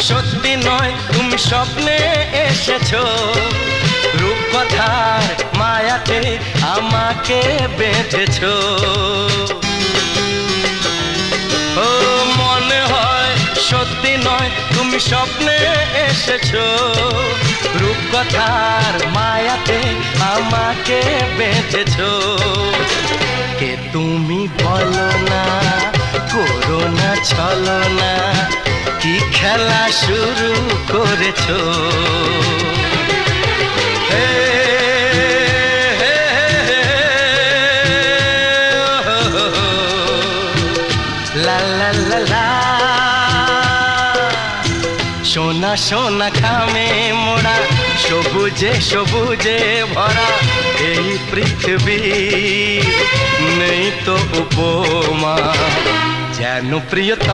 সত্যি নয় তুমি স্বপ্নে এসেছো, রূপকথার মায়াতে আমাকে বেঁধেছো। ও মনে হয় সত্যি নয় তুমি স্বপ্নে এসেছো, রূপকথার মায়াতে আমাকে বেঁধেছো। কে তুমি বলো না, করো না ছলনা, কি খেলা শুরু করেছো। লা লা লা লা, সোনা সোনা খামে মোড়া, সবুজে সবুজে ভরা এই পৃথিবী, নেই তো উপমা যেন প্রিয়তা।